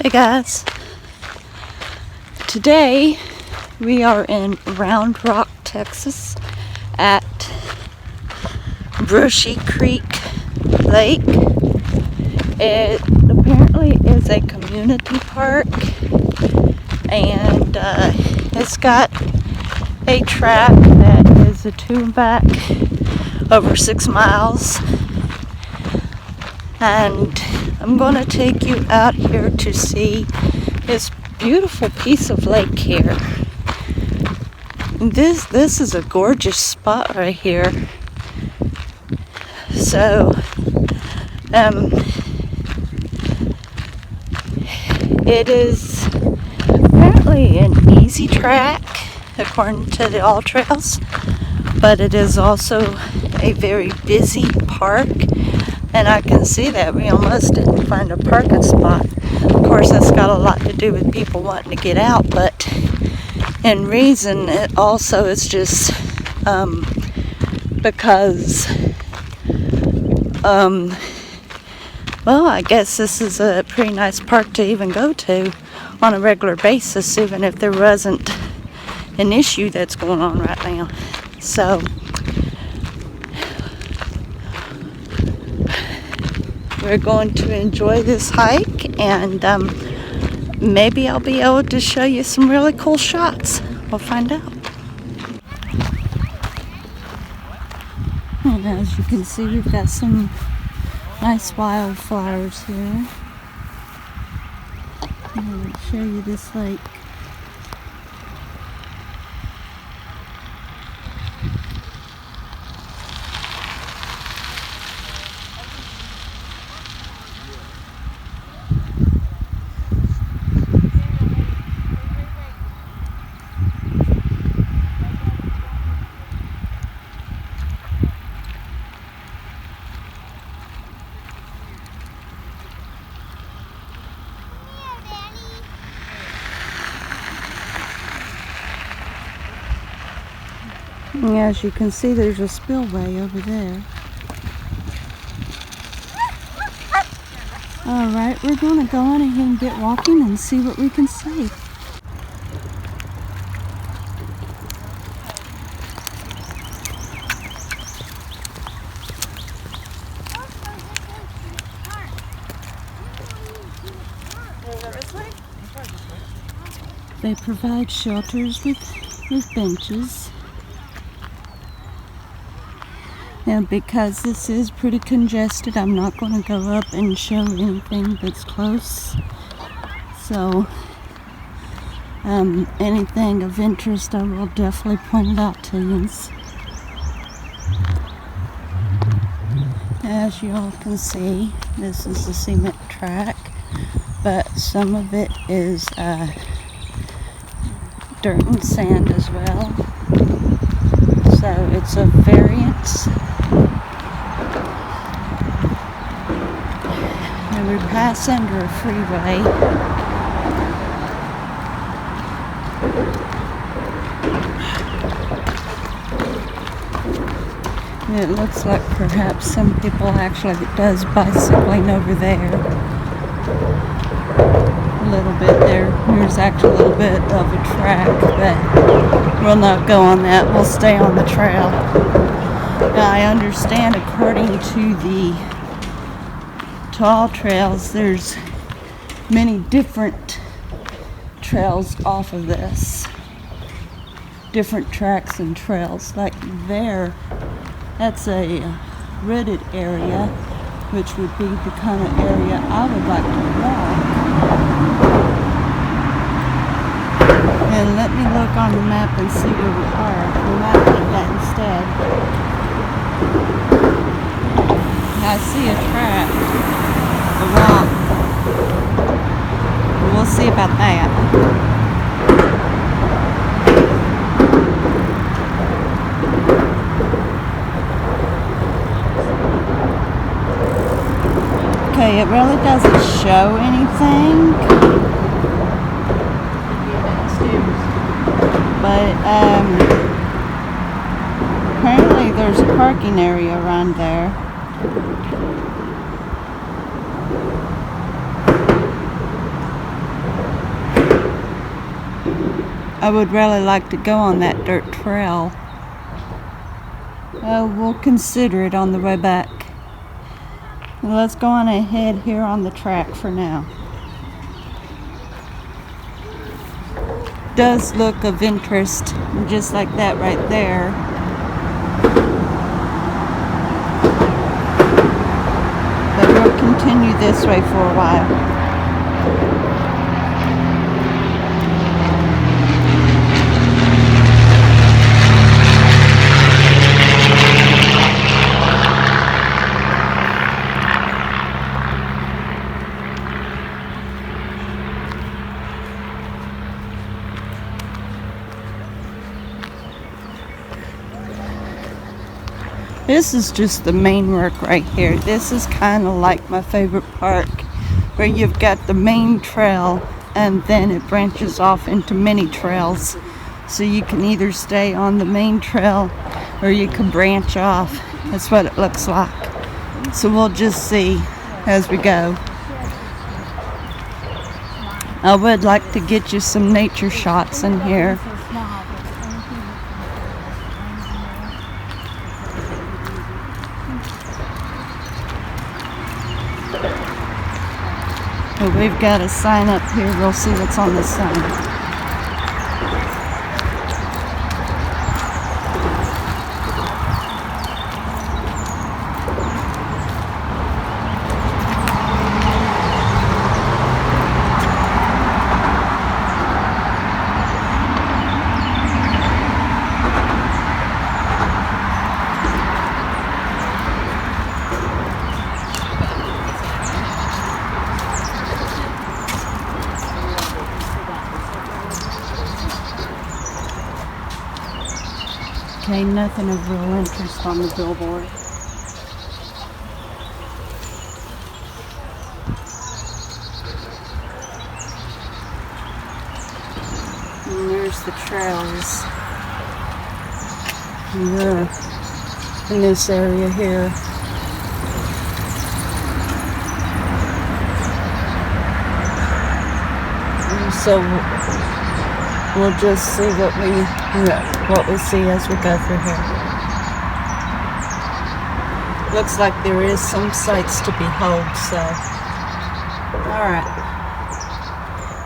Hey guys, today we are in Round Rock, Texas at Brushy Creek Lake. It apparently is a community park and it's got a track that is a to and back over 6 miles, and I'm going to take you out here to see this beautiful piece of lake here. This is a gorgeous spot right here. So it is apparently an easy track according to the All Trails, but it is also a very busy park. And I can see that we almost didn't find a parking spot. Of course, that's got a lot to do with people wanting to get out, but in reason, it also is just because, well, I guess this is a pretty nice park to even go to on a regular basis, even if there wasn't an issue that's going on right now. So we're going to enjoy this hike, and maybe I'll be able to show you some really cool shots. We'll find out. And as you can see, we've got some nice wildflowers here. I'm going to show you this lake. And as you can see, there's a spillway over there. Alright, we're going to go on ahead and get walking and see what we can see. They provide shelters with benches. And because this is pretty congested, I'm not going to go up and show anything that's close. So, anything of interest, I will definitely point it out to you. As you all can see, this is the cement track, but some of it is dirt and sand as well. So it's a variance. And we pass under a freeway. And it looks like perhaps some people actually does bicycling over there. A little bit there. There's actually a little bit of a track, but we'll not go on that. We'll stay on the trail. Now, I understand according to the All Trails, there's many different trails off of this. Different tracks and trails. Like there, that's a rutted area, which would be the kind of area I would like to walk. And let me look on the map and see where we are. We might do that instead. I see a track, a walk. We'll see about that. Okay, it really doesn't show anything, but apparently there's a parking area around there. I would really like to go on that dirt trail. We'll consider it on the way back. Let's go on ahead here on the track for now. Does look of interest, just like that right there. But we'll continue this way for a while. This is just the main work right here. This is kind of like my favorite park, where you've got the main trail and then it branches off into many trails. So you can either stay on the main trail or you can branch off. That's what it looks like. So we'll just see as we go. I would like to get you some nature shots in here. But we've got a sign up here. We'll see what's on the sign. Okay, nothing of real interest on the billboard. And there's the trails. In this area here. And so we'll just see what we see as we go through here. Looks like there is some sights to behold, so alright.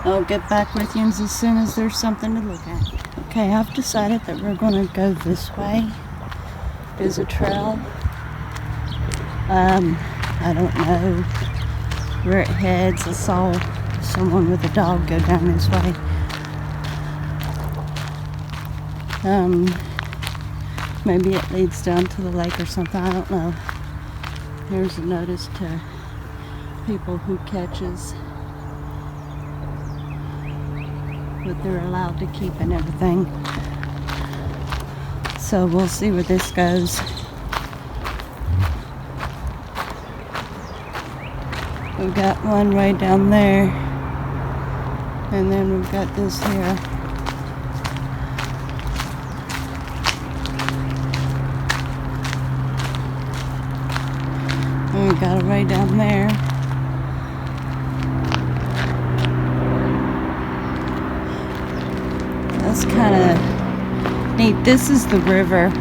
I'll get back with you as soon as there's something to look at. Okay, I've decided that we're going to go this way. There's a trail. I don't know where it heads. I saw someone with a dog go down this way. Maybe it leads down to the lake or something, I don't know. Here's a notice to people who catches what they're allowed to keep and everything. So we'll see where this goes. We've got one right down there, and then we've got this here. We got it right down there. That's kind of neat. This is the river.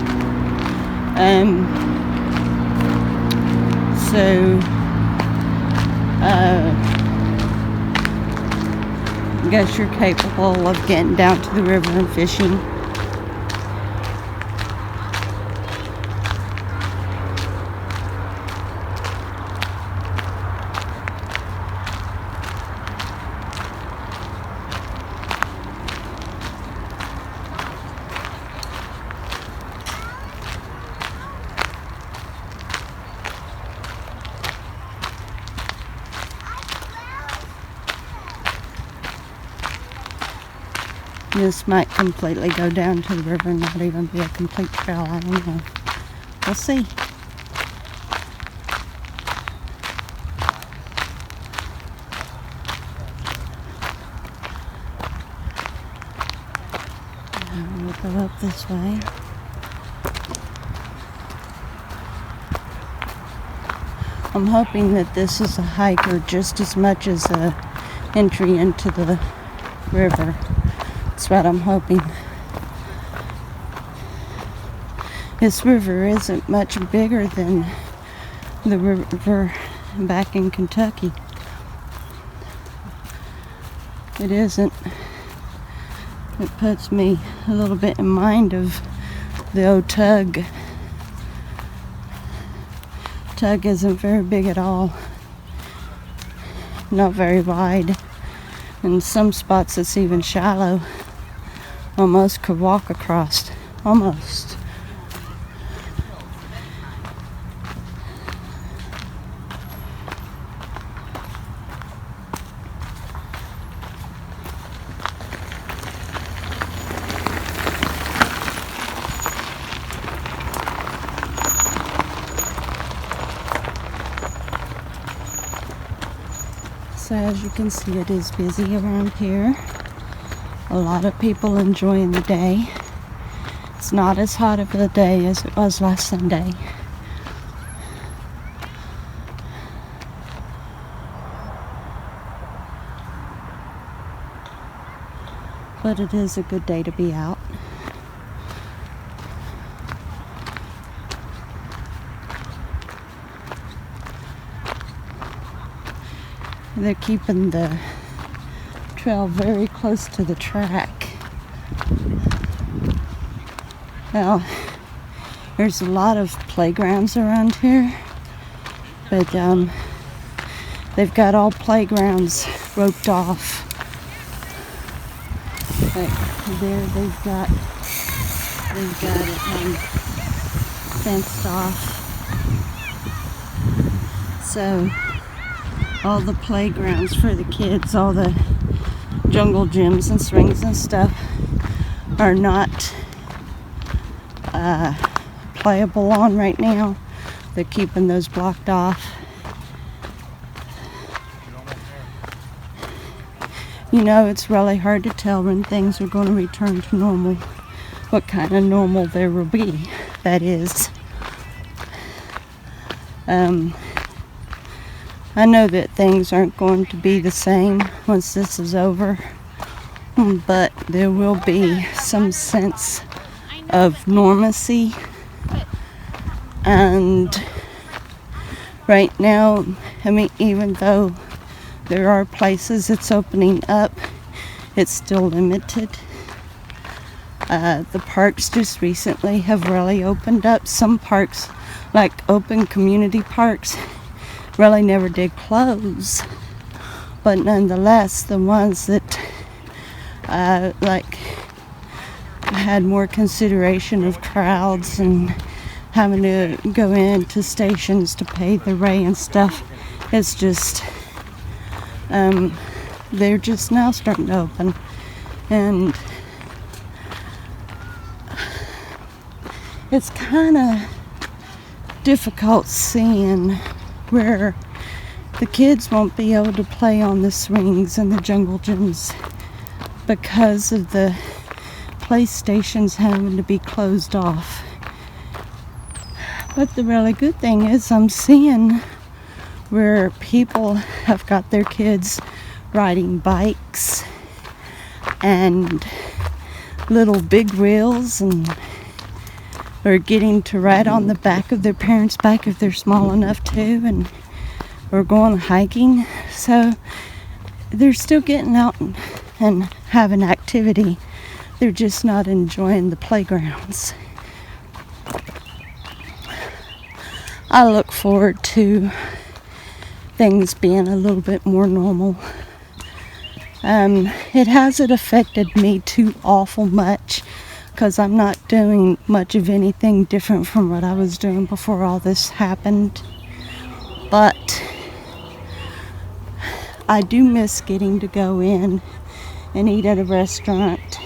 I guess you're capable of getting down to the river and fishing. This might completely go down to the river and not even be a complete trail. I don't know. We'll see. We'll go up this way. I'm hoping that this is a hiker just as much as a entry into the river. That's what I'm hoping. This river isn't much bigger than the river back in Kentucky. It isn't. It puts me a little bit in mind of the old Tug. Tug isn't very big at all. Not very wide. In some spots it's even shallow. Almost could walk across. Almost. So as you can see, it is busy around here. A lot of people enjoying the day. It's not as hot of a day as it was last Sunday. But it is a good day to be out. They're keeping the trail very close to the track. Now, there's a lot of playgrounds around here, but they've got all playgrounds roped off. Like there, they've got it fenced off. So all the playgrounds for the kids, all the jungle gyms and swings and stuff are not playable on right now. They're keeping those blocked off. You know, it's really hard to tell when things are going to return to normal, what kind of normal there will be, that is. I know that things aren't going to be the same once this is over, but there will be some sense of normalcy. And right now, I mean, even though there are places it's opening up, it's still limited. The parks just recently have really opened up. Some parks, like open community parks, really never did close, but nonetheless, the ones that had more consideration of crowds and having to go into stations to pay the rate and stuff, it's just they're just now starting to open, and it's kind of difficult seeing where the kids won't be able to play on the swings and the jungle gyms because of the play stations having to be closed off. But the really good thing is I'm seeing where people have got their kids riding bikes and little big wheels, and or getting to ride on the back of their parents' bike if they're small enough to, and or going hiking. So they're still getting out and having activity. They're just not enjoying the playgrounds. I look forward to things being a little bit more normal. It hasn't affected me too awful much, because I'm not doing much of anything different from what I was doing before all this happened. But I do miss getting to go in and eat at a restaurant.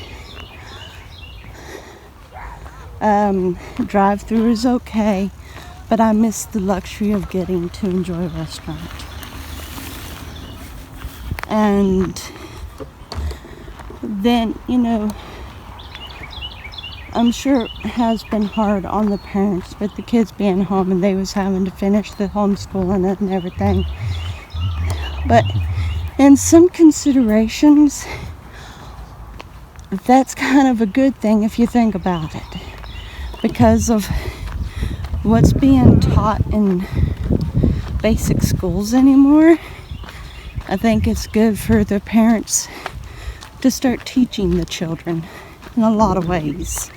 Drive-through is okay, but I miss the luxury of getting to enjoy a restaurant. And then, you know, I'm sure it has been hard on the parents with the kids being home and they was having to finish the homeschooling and everything. But in some considerations, that's kind of a good thing if you think about it, because of what's being taught in basic schools anymore. I think it's good for the parents to start teaching the children in a lot of ways.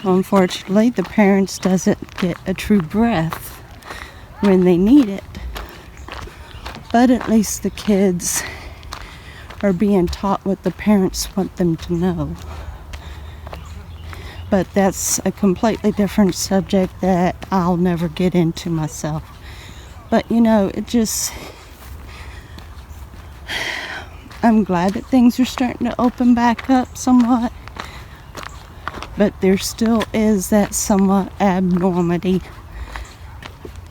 Unfortunately, the parents doesn't get a true breath when they need it, but at least the kids are being taught what the parents want them to know. But that's a completely different subject that I'll never get into myself. But I'm glad that things are starting to open back up somewhat, but there still is that somewhat abnormality,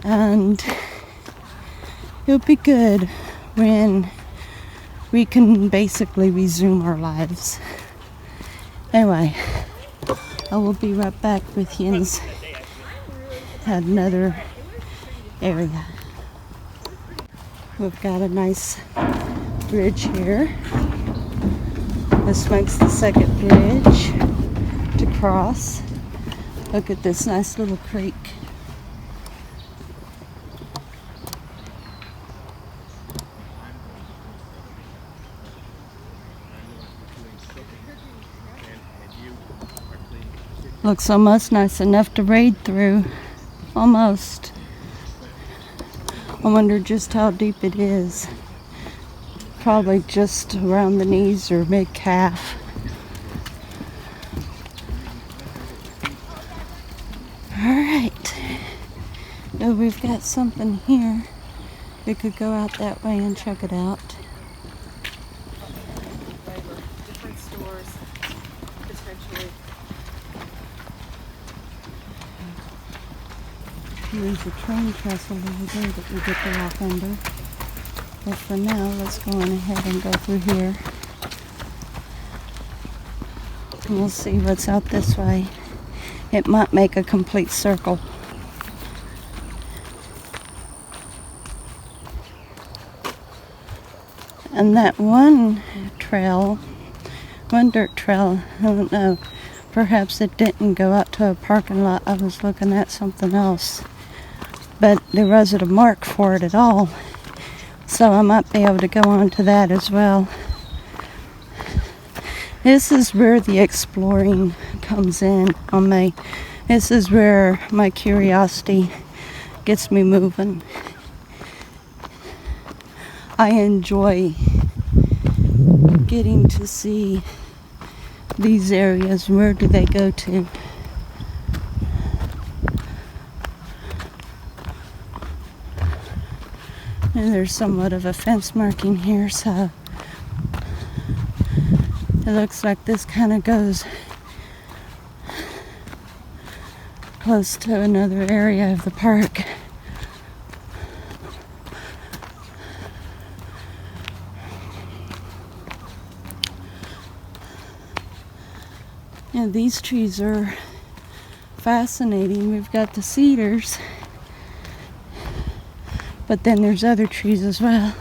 and it'll be good when we can basically resume our lives. Anyway, I will be right back with you at another area. We've got a nice bridge here. This makes the second bridge to cross. Look at this nice little creek. Looks almost nice enough to wade through. Almost. I wonder just how deep it is. Probably just around the knees or mid-calf. Alright. Oh, we've got something here. We could go out that way and check it out. Different stores, potentially. There's a train trestle over there that we get to walk under. But for now, let's go on ahead and go through here. And we'll see what's out this way. It might make a complete circle. And that one dirt trail, I don't know, perhaps it didn't go out to a parking lot. I was looking at something else. But there wasn't a mark for it at all. So I might be able to go on to that as well. This is where the exploring comes in on me. This is where my curiosity gets me moving. I enjoy getting to see these areas. Where do they go to? And there's somewhat of a fence marking here, so it looks like this kind of goes close to another area of the park. And these trees are fascinating. We've got the cedars, but then there's other trees as well.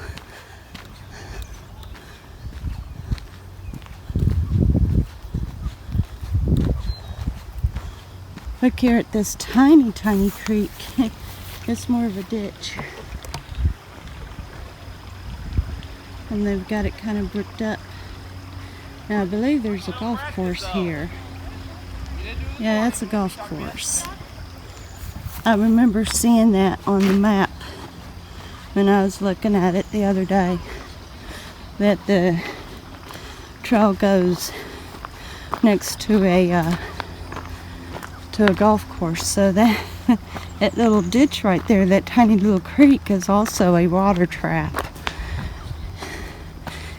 Look here at this tiny, tiny creek. It's more of a ditch. And they've got it kind of bricked up. Now I believe there's a golf course here. Yeah, that's a golf course. I remember seeing that on the map when I was looking at it the other day, that the trail goes next to a golf course. So that that little ditch right there, that tiny little creek, is also a water trap.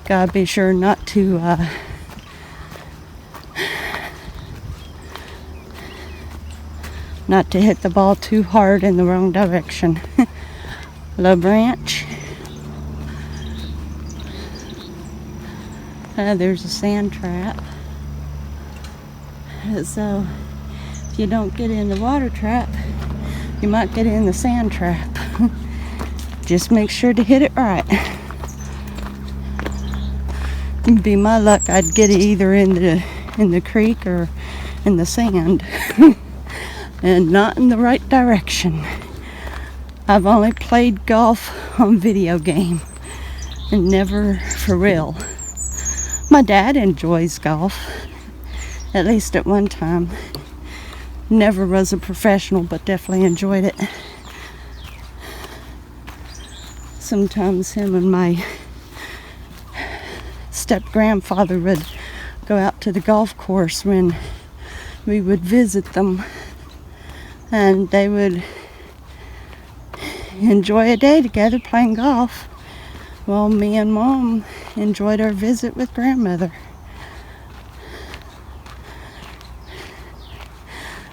Gotta be sure not to hit the ball too hard in the wrong direction. Low branch. There's a sand trap. So if you don't get in the water trap, you might get in the sand trap. Just make sure to hit it right. It'd be my luck I'd get it either in the creek or in the sand. And not in the right direction. I've only played golf on video game and never for real. My dad enjoys golf, at least at one time. Never was a professional, but definitely enjoyed it. Sometimes him and my step-grandfather would go out to the golf course when we would visit them, and they would enjoy a day together playing golf while me and Mom enjoyed our visit with grandmother.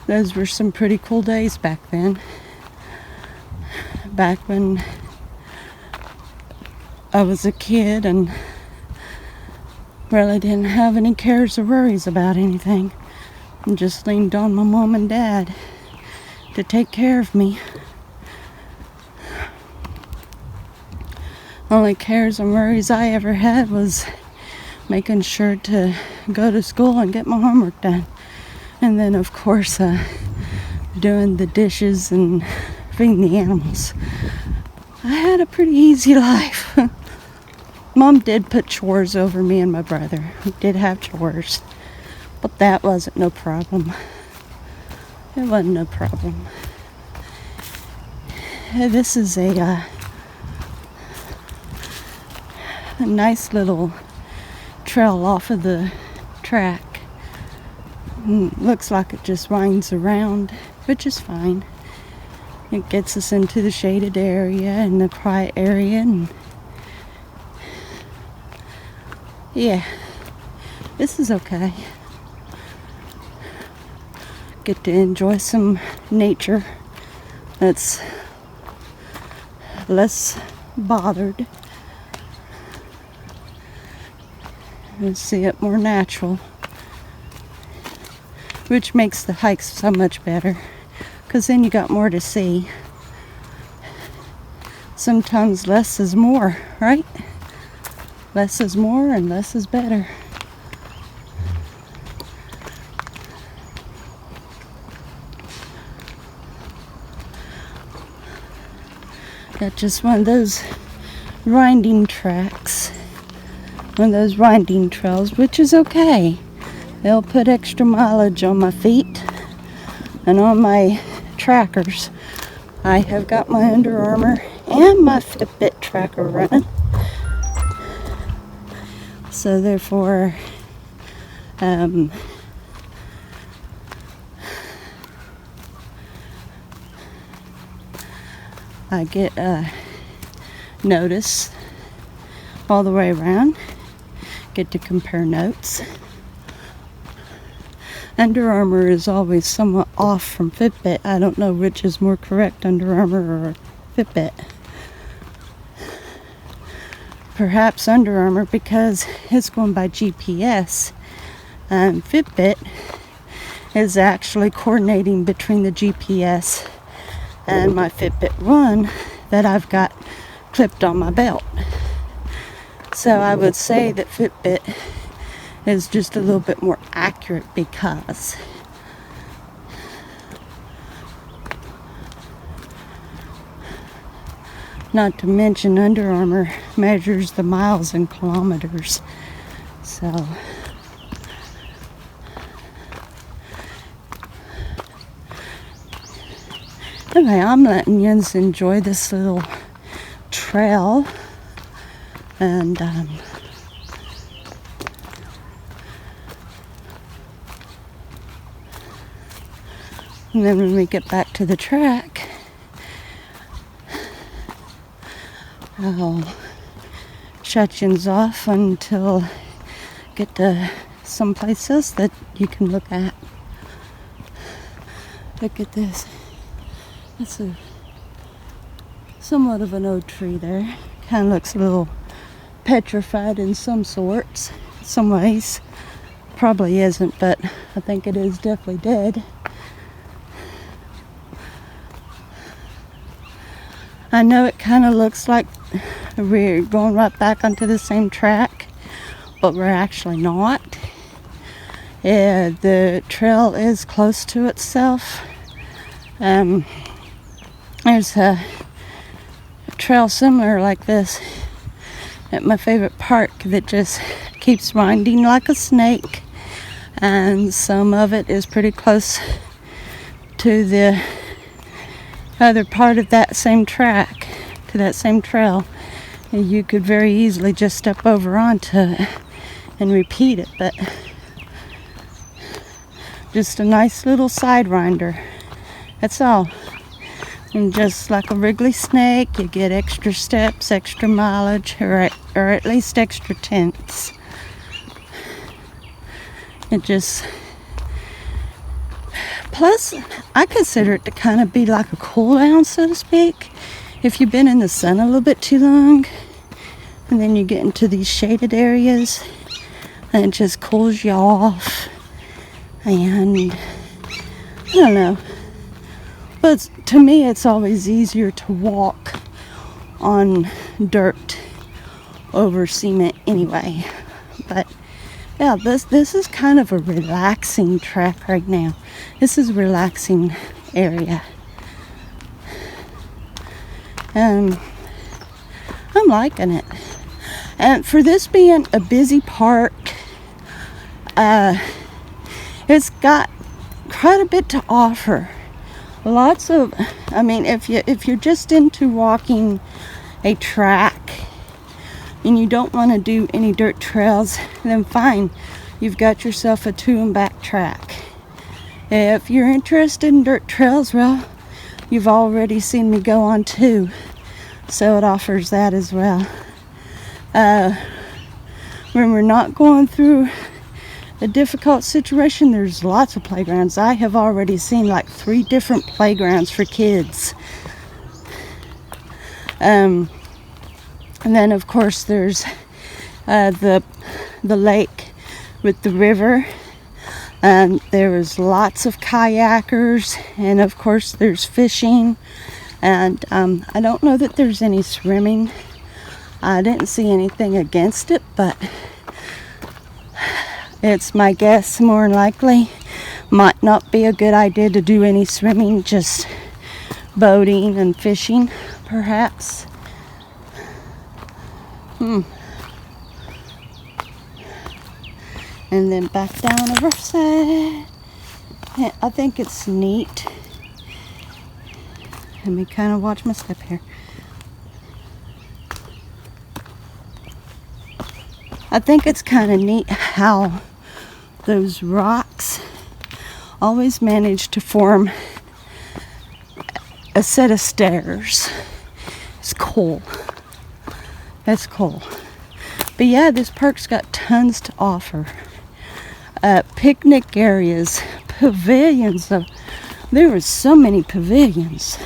Those were some pretty cool days back then. Back when I was a kid and really didn't have any cares or worries about anything. And just leaned on my mom and dad to take care of me. Only cares and worries I ever had was making sure to go to school and get my homework done. And then, of course, doing the dishes and feeding the animals. I had a pretty easy life. Mom did put chores over me and my brother. We did have chores. But that wasn't no problem. It wasn't no problem. This is a nice little trail off of the track. Looks like it just winds around, which is fine. It gets us into the shaded area and the quiet area, and yeah, this is okay. Get to enjoy some nature that's less bothered and see it more natural, which makes the hikes so much better, because then you got more to see. Sometimes less is more, right? Less is more and less is better. Got just one of those winding tracks, one of those winding trails, which is okay. They'll put extra mileage on my feet and on my trackers. I have got my Under Armour and my Fitbit tracker running. So therefore, I get a notice all the way around. Get to compare notes. Under Armour is always somewhat off from Fitbit. I don't know which is more correct, Under Armour or Fitbit. Perhaps Under Armour because it's going by GPS. Fitbit is actually coordinating between the GPS and my Fitbit One that I've got clipped on my belt. So I would say that Fitbit is just a little bit more accurate because not to mention Under Armour measures the miles in kilometers. So anyway, I'm letting you enjoy this little trail, and then when we get back to the track, I'll shut you off until get to someplace else that you can look at. Look at this. That's a somewhat of an old tree there. Kind of looks a little petrified in some sorts, some ways. Probably isn't, but I think it is definitely dead. I know it kind of looks like we're going right back onto the same track, but we're actually not. The trail is close to itself. There's a trail similar like this at my favorite park that just keeps winding like a snake, and some of it is pretty close to the other part of that same track, to that same trail. And you could very easily just step over onto it and repeat it, but just a nice little sidewinder, that's all. And just like a wriggly snake, you get extra steps, extra mileage, or at least extra tenths. It just, plus I consider it to kind of be like a cool down, so to speak. If you've been in the sun a little bit too long, and then you get into these shaded areas, and it just cools you off. And I don't know, but to me it's always easier to walk on dirt over cement anyway. But yeah, this is kind of a relaxing track right now. This is a relaxing area. I'm liking it. And for this being a busy park, it's got quite a bit to offer. Lots of, I mean, if you're just into walking a track and you don't want to do any dirt trails, then fine, you've got yourself a to and back track. If you're interested in dirt trails, well, you've already seen me go on 2, so it offers that as well. When we're not going through a difficult situation, there's lots of playgrounds. I have already seen like 3 different playgrounds for kids. And then of course there's the lake with the river, and there is lots of kayakers, and of course there's fishing, and I don't know that there's any swimming. I didn't see anything against it, but it's my guess, more than likely might not be a good idea to do any swimming, just boating and fishing perhaps. And then back down the riverside. Yeah, I think it's neat. Let me kind of watch my step here. I think it's kind of neat how those rocks always manage to form a set of stairs. It's cool. That's cool. But yeah, this park's got tons to offer. Picnic areas, pavilions. There are so many pavilions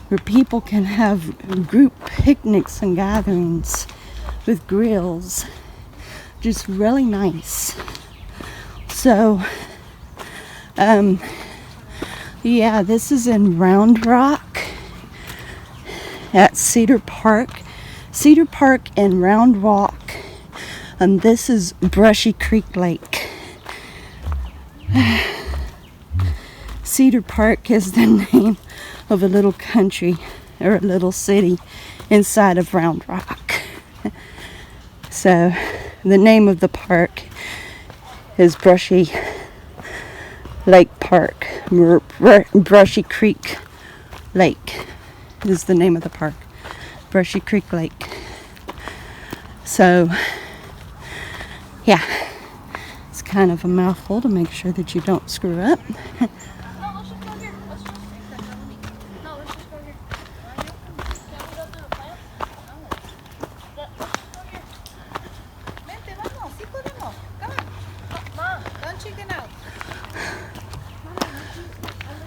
where people can have group picnics and gatherings with grills. Just really nice. So, yeah, this is in Round Rock at Cedar Park. Cedar Park and Round Rock. And this is Brushy Creek Lake. Cedar Park is the name of a little country or a little city inside of Round Rock. So the name of the park is Brushy Lake Park. Brushy Creek Lake is the name of the park. Brushy Creek Lake. So yeah, it's kind of a mouthful to make sure that you don't screw up.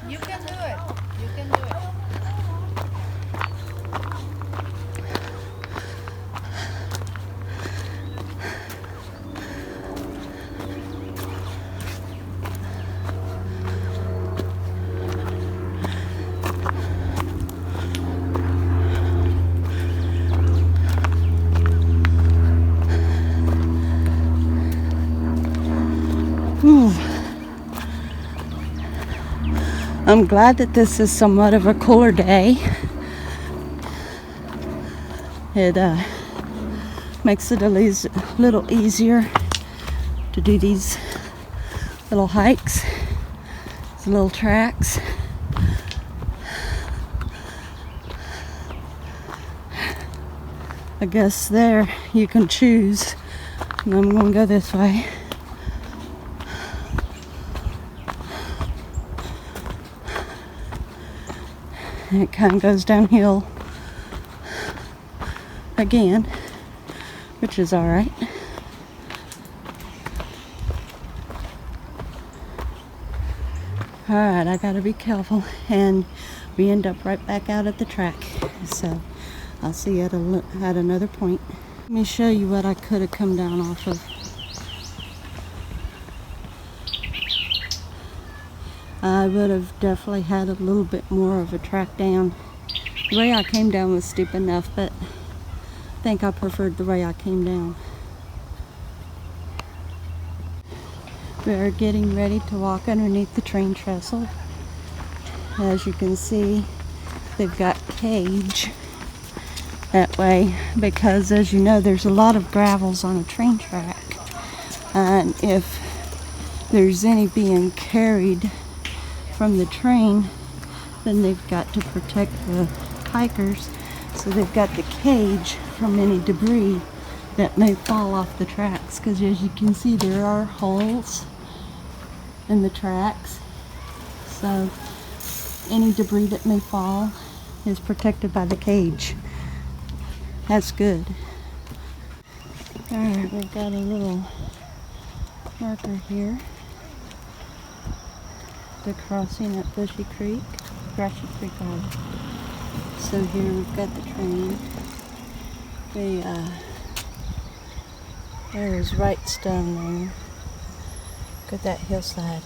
You can do it. You can do it. Ooh. I'm glad that this is somewhat of a cooler day. It makes it a little easier to do these little hikes, these little tracks. I guess there you can choose. And I'm going to go this way. And it kind of goes downhill again, which is all right. All right, I gotta be careful, and we end up right back out at the track. So I'll see you at another point. Let me show you what I could have come down off of. I would have definitely had a little bit more of a track down. The way I came down was steep enough, but I think I preferred the way I came down. We are getting ready to walk underneath the train trestle. As you can see, they've got cage that way because, as you know, there's a lot of gravels on a train track, and if there's any being carried from the train, then they've got to protect the hikers, so they've got the cage from any debris that may fall off the tracks, because as you can see, there are holes in the tracks, so any debris that may fall is protected by the cage. That's good. Alright, we've got a little marker here. The crossing at Brushy Creek. So here we've got the train. There is Wrightstone there. Look at that hillside.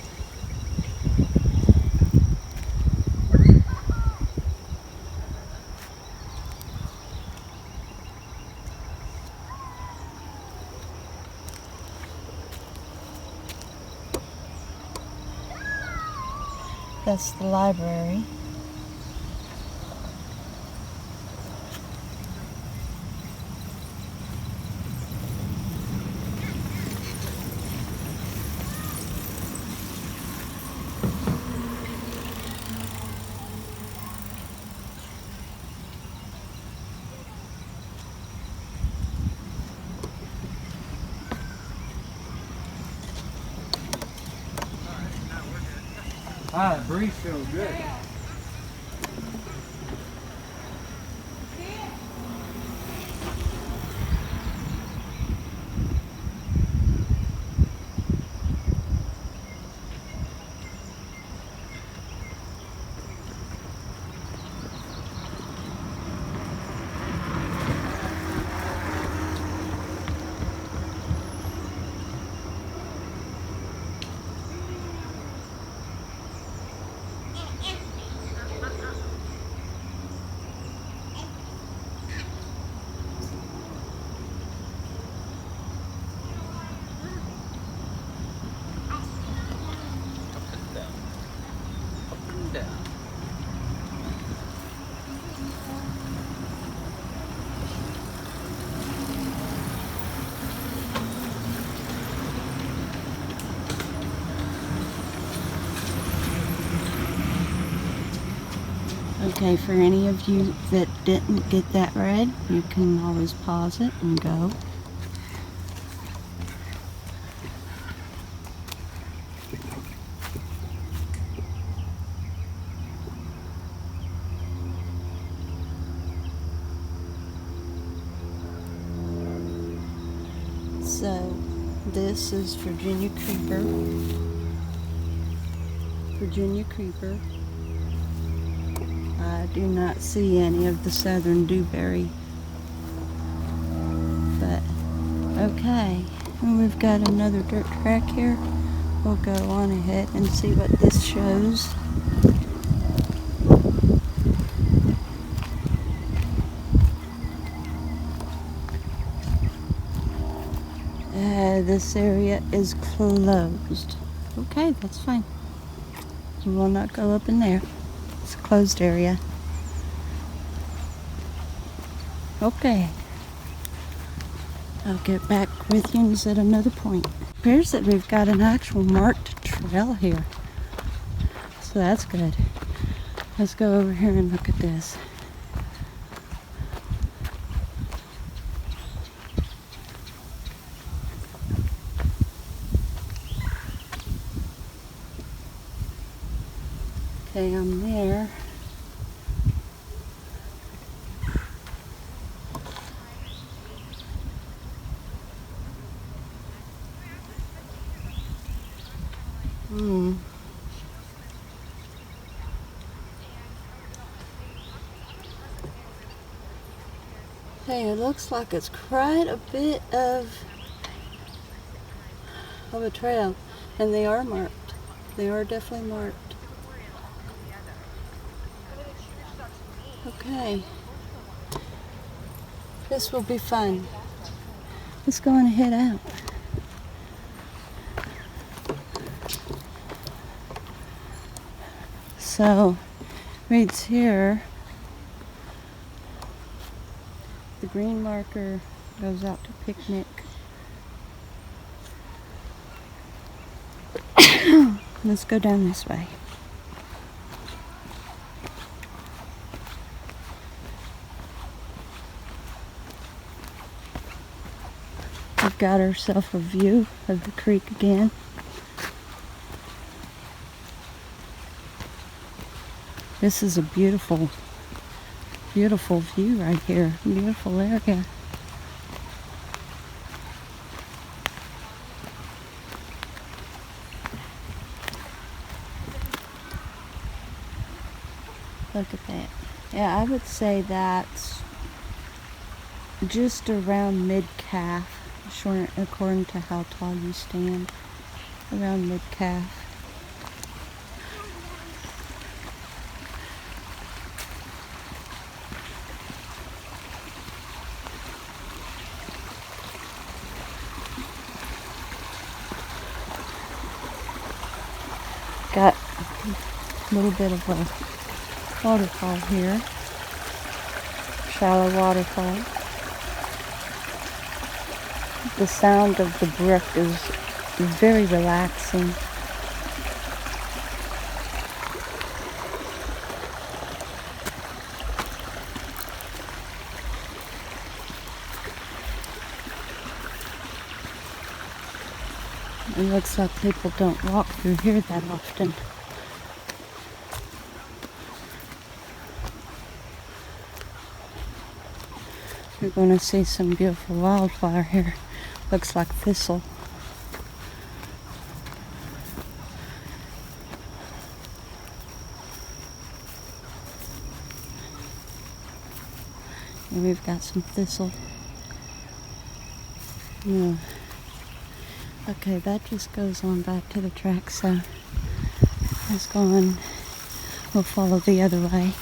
That's the library. Ah, the breeze feels good. Okay, for any of you that didn't get that read, you can always pause it and go. So, this is Virginia Creeper. Virginia Creeper. I do not see any of the southern dewberry, but okay. And we've got another dirt track here. We'll go on ahead and see what this shows. This area is closed. Okay, that's fine. We will not go up in there. It's a closed area. Okay. I'll get back with you at another point. Appears that we've got an actual marked trail here. So that's good. Let's go over here and look at this. Okay, I'm there. Hey, it looks like it's quite a bit of a trail, and they are marked. They are definitely marked. Okay. This will be fun. Let's go on and head out. So, reads here, the green marker goes out to picnic. Let's go down this way. We've got ourselves a view of the creek again. This is a beautiful, beautiful view right here. Beautiful area. Look at that. Yeah, I would say that's just around mid-calf, according to how tall you stand. Around mid-calf. Got a little bit of a waterfall here. Shallow waterfall. The sound of the brook is very relaxing. It looks like people don't walk through here that often. We're going to see some beautiful wildflower here. Looks like thistle. And we've got some thistle. Yeah. Okay, that just goes on back to the track, so let's go on. We'll follow the other way.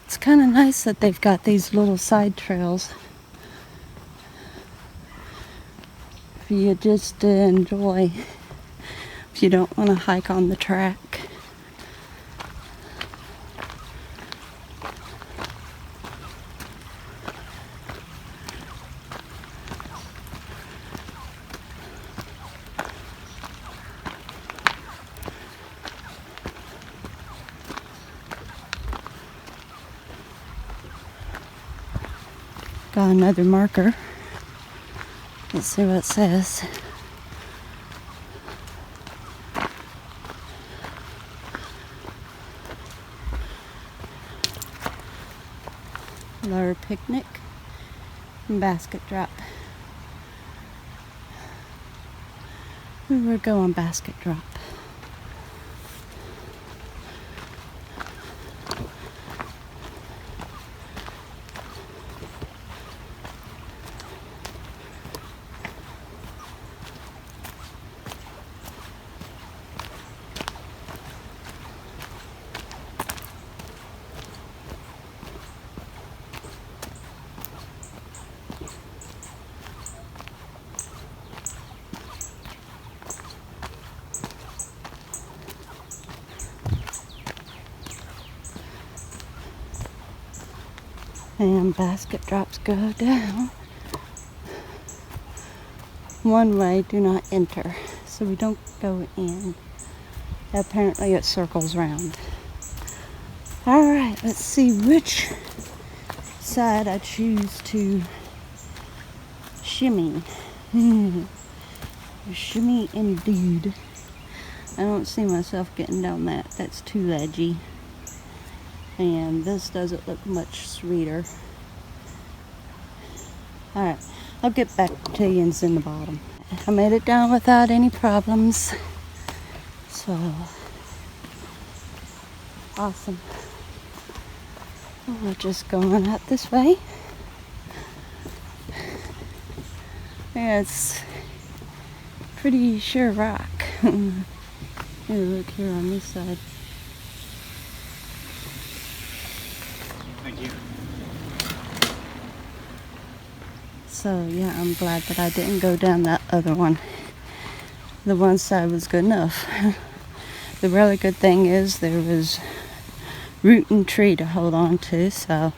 It's kind of nice that they've got these little side trails for you just to enjoy if you don't want to hike on the track. Got another marker. Let's see what it says. Lower picnic and basket drop. We were going basket drop. And basket drops go down. One way, do not enter. So we don't go in. Apparently it circles round. Alright, let's see which side I choose to shimmy. Shimmy indeed. I don't see myself getting down that. That's too ledgy. And this doesn't look much sweeter. Alright, I'll get back to you in the bottom. I made it down without any problems. So, awesome. We're just going out this way. Yeah, it's pretty sure rock. Here, look here on this side. Thank you. So yeah, I'm glad that I didn't go down that other one. The one side was good enough. The really good thing is there was root and tree to hold on to, so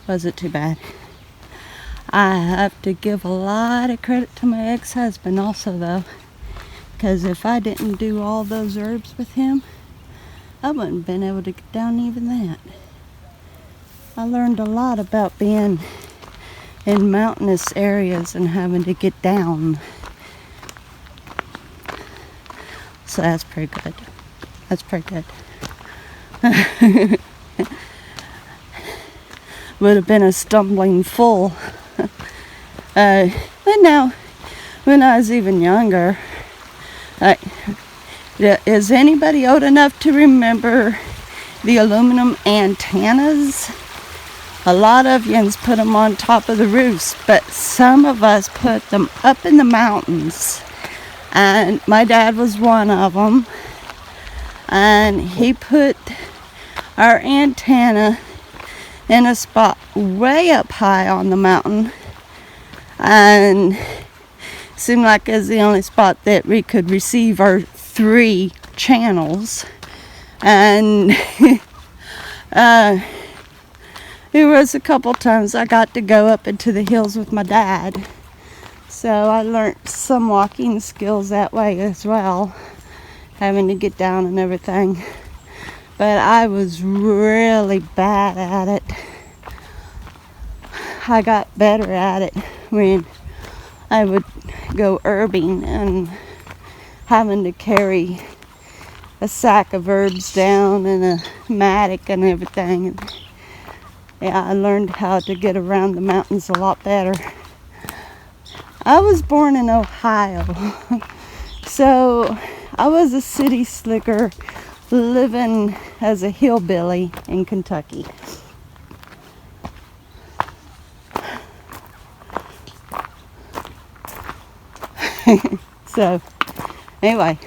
wasn't too bad. I have to give a lot of credit to my ex-husband also though, because if I didn't do all those herbs with him, I wouldn't have been able to get down even that. I learned a lot about being in mountainous areas and having to get down. So that's pretty good. That's pretty good. Would have been a stumbling fall. But now, when I was even younger, is anybody old enough to remember the aluminum antennas? A lot of yous put them on top of the roofs, but some of us put them up in the mountains. And my dad was one of them. And he put our antenna in a spot way up high on the mountain. And it seemed like it was the only spot that we could receive our 3 channels. And there was a couple times I got to go up into the hills with my dad. So I learned some walking skills that way as well, having to get down and everything. But I was really bad at it. I got better at it when I would go herbing and having to carry a sack of herbs down and a mattock and everything. Yeah, I learned how to get around the mountains a lot better. I was born in Ohio, so I was a city slicker living as a hillbilly in Kentucky. So Anyway,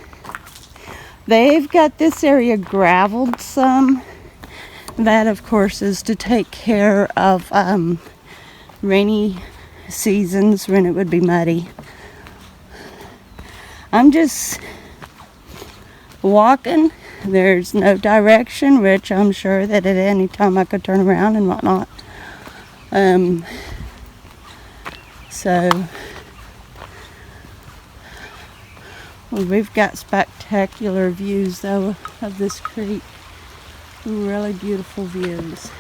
they've got this area graveled some. That, of course, is to take care of rainy seasons when it would be muddy. I'm just walking. There's no direction, which I'm sure that at any time I could turn around and whatnot. So we've got spectacular views though of this creek. Really beautiful views.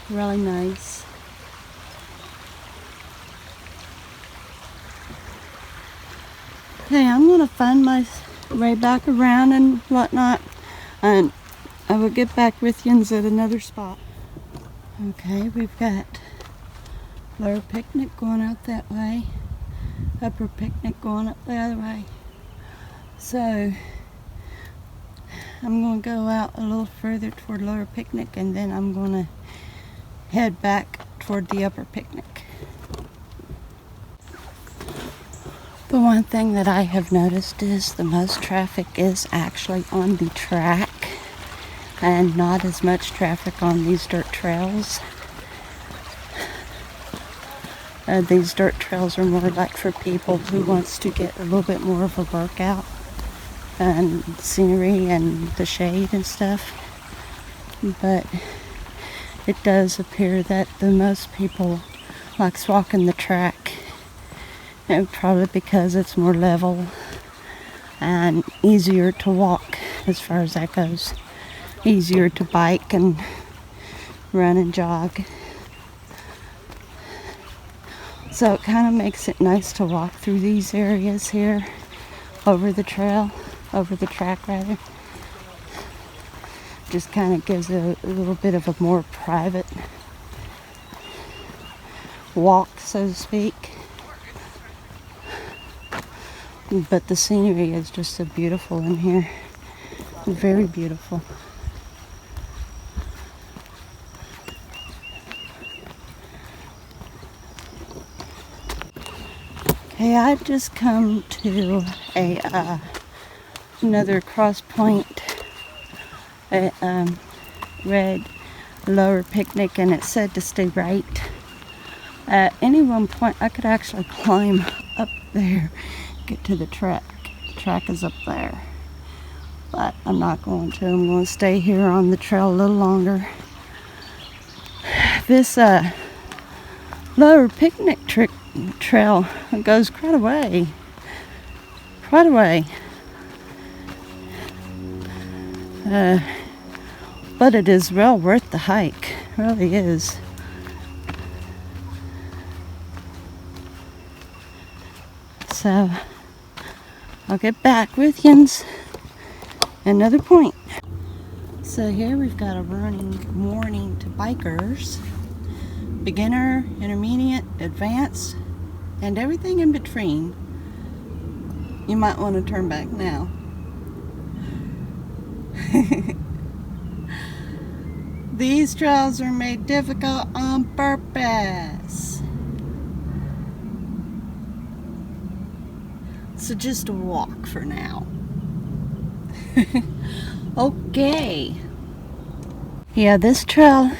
Really nice. Okay, I'm gonna find my way back around and whatnot, and I will get back with you at another spot. Okay, we've got Lower Picnic going out that way, Upper Picnic going up the other way. So I'm going to go out a little further toward Lower Picnic, and then I'm going to head back toward the Upper Picnic. The one thing that I have noticed is the most traffic is actually on the track and not as much traffic on these dirt trails. These dirt trails are more like for people who wants to get a little bit more of a workout and scenery and the shade and stuff. But it does appear that the most people likes walking the track, and probably because it's more level and easier to walk as far as that goes. Easier to bike and run and jog. So it kind of makes it nice to walk through these areas here over the trail, over the track rather. Just kind of gives a little bit of a more private walk, so to speak. But the scenery is just so beautiful in here. Very beautiful. Okay, I've just come to a another cross point at Red Lower Picnic, and it said to stay right. At any one point I could actually climb up there, get to the track. The track is up there, but I'm not going to. I'm going to stay here on the trail a little longer. This Lower Picnic trail goes quite a way. But it is well worth the hike. It really is. So I'll get back with you at another point. So here we've got a running warning to bikers. Beginner, intermediate, advanced, and everything in between. You might want to turn back now. These trails are made difficult on purpose. So just a walk for now. Okay. Yeah, this trail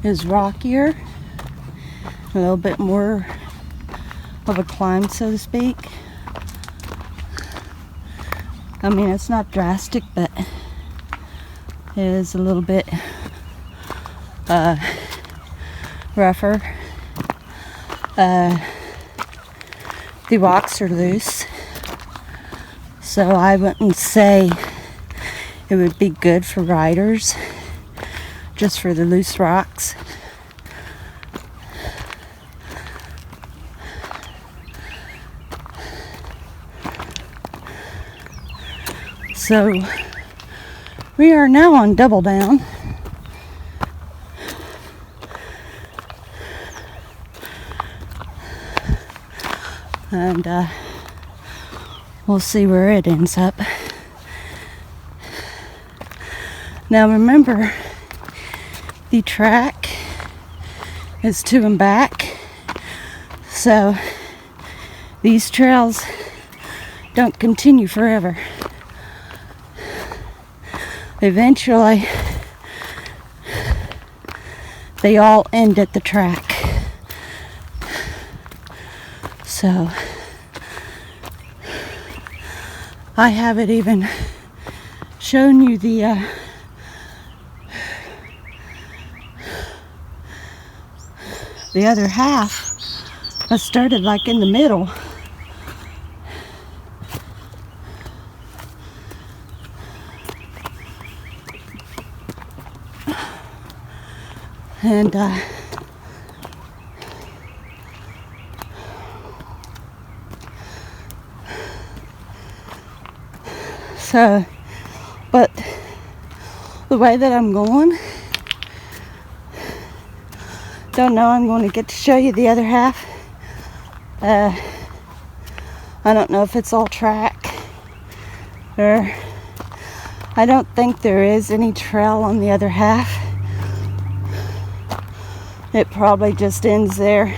is rockier, a little bit more of a climb, so to speak. I mean, it's not drastic, but it is a little bit rougher. The rocks are loose, so I wouldn't say it would be good for riders, just for the loose rocks. So we are now on Double Down. And we'll see where it ends up. Now remember, the track is to and back, so these trails don't continue forever. Eventually, they all end at the track. So, I haven't even shown you the other half. I started like in the middle. And so, but the way that I'm going, don't know I'm going to get to show you the other half. I don't know if it's all track or I don't think there is any trail on the other half. It probably just ends there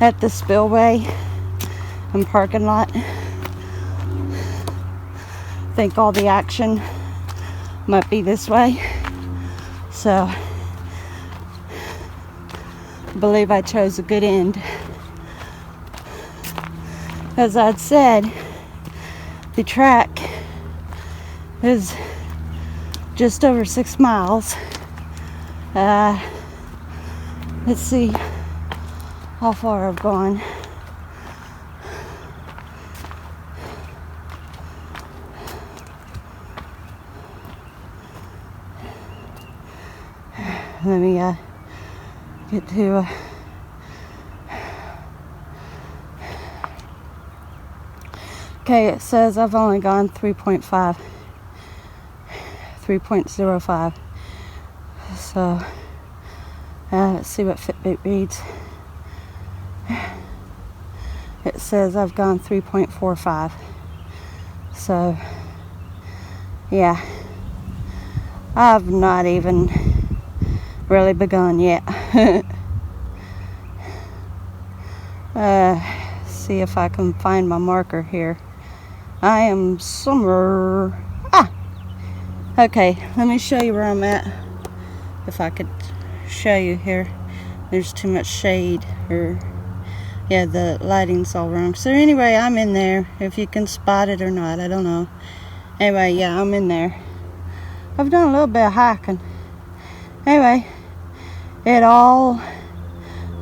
at the spillway and parking lot. I think all the action might be this way. So I believe I chose a good end. As I'd said, the track is just over 6 miles. Let's see how far I've gone. Let me get to okay, it says I've only gone 3.05. So let's see what Fitbit reads. It says I've gone 3.45. So yeah, I've not even really begun yet. See if I can find my marker here. I am somewhere. Okay, let me show you where I'm at. If I could show you here. There's too much shade, or yeah, the lighting's all wrong. So anyway, I'm in there. If you can spot it or not, I don't know. Anyway, yeah, I'm in there. I've done a little bit of hiking. Anyway, it all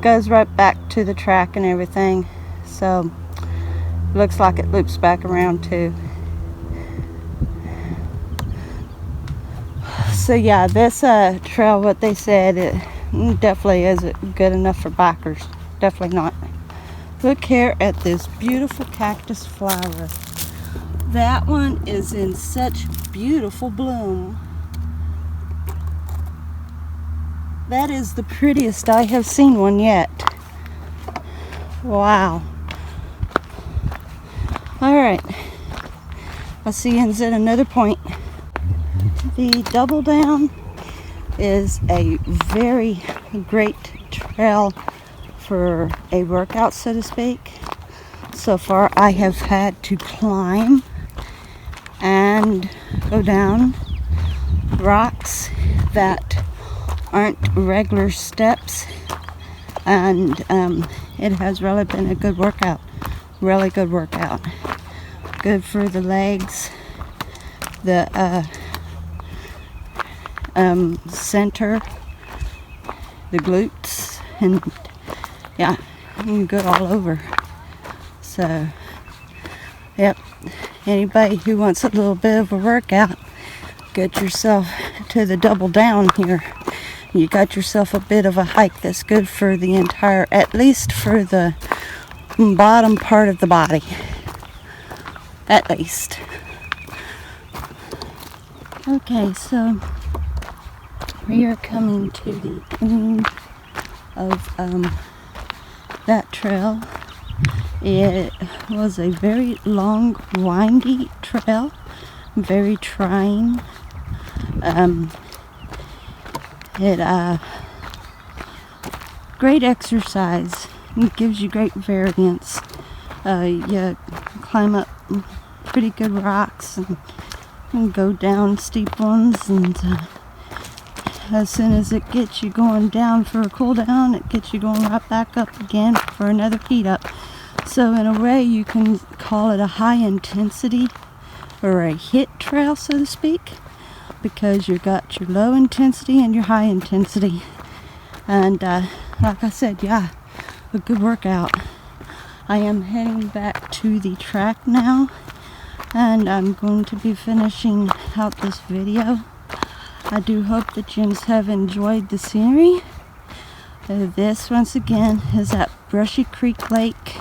goes right back to the track and everything. So looks like it loops back around too. So yeah, this trail, what they said, it definitely isn't good enough for bikers. Definitely not. Look here at this beautiful cactus flower. That one is in such beautiful bloom. That is the prettiest I have seen one yet. Wow. Alright. I'll see you at another point. The Double Down is a very great trail for a workout, so to speak. So far I have had to climb and go down rocks that aren't regular steps, and it has really been a good workout. Really good workout. Good for the legs, the center, the glutes, and yeah, good all over. So yep, anybody who wants a little bit of a workout, get yourself to the Double Down here. You got yourself a bit of a hike that's good for the entire, at least for the bottom part of the body, at least. Okay, so we are coming to the end of that trail. It was a very long, windy trail, very trying. Great exercise. It gives you great variance. You climb up pretty good rocks and go down steep ones, and as soon as it gets you going down for a cool down, it gets you going right back up again for another heat up. So in a way, you can call it a high intensity or a hit trail, so to speak, because you've got your low intensity and your high intensity. And like I said, yeah, a good workout. I am heading back to the track now, and I'm going to be finishing out this video. I do hope that you have enjoyed the scenery. This, once again, is at Brushy Creek Lake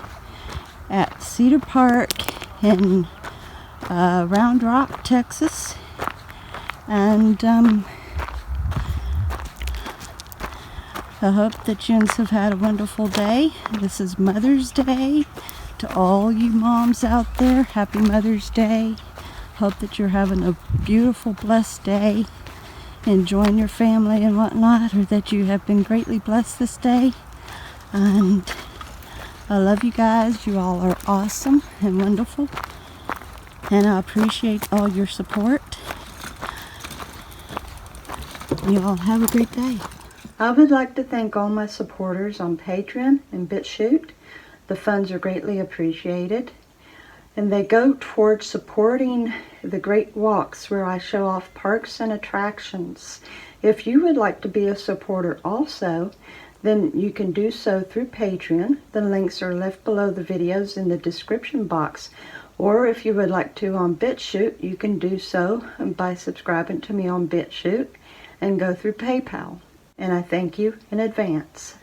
at Cedar Park in Round Rock, Texas. And I hope that you have had a wonderful day. This is Mother's Day. To all you moms out there, happy Mother's Day. Hope that you're having a beautiful, blessed day, enjoying your family and whatnot, or that you have been greatly blessed this day. And I love you guys. You all are awesome and wonderful, and I appreciate all your support. You all have a great day. I would like to thank all my supporters on Patreon and BitChute. The funds are greatly appreciated, and they go towards supporting the great walks where I show off parks and attractions. If you would like to be a supporter also, then you can do so through Patreon. The links are left below the videos in the description box. Or if you would like to on BitChute, you can do so by subscribing to me on BitChute and go through PayPal. And I thank you in advance.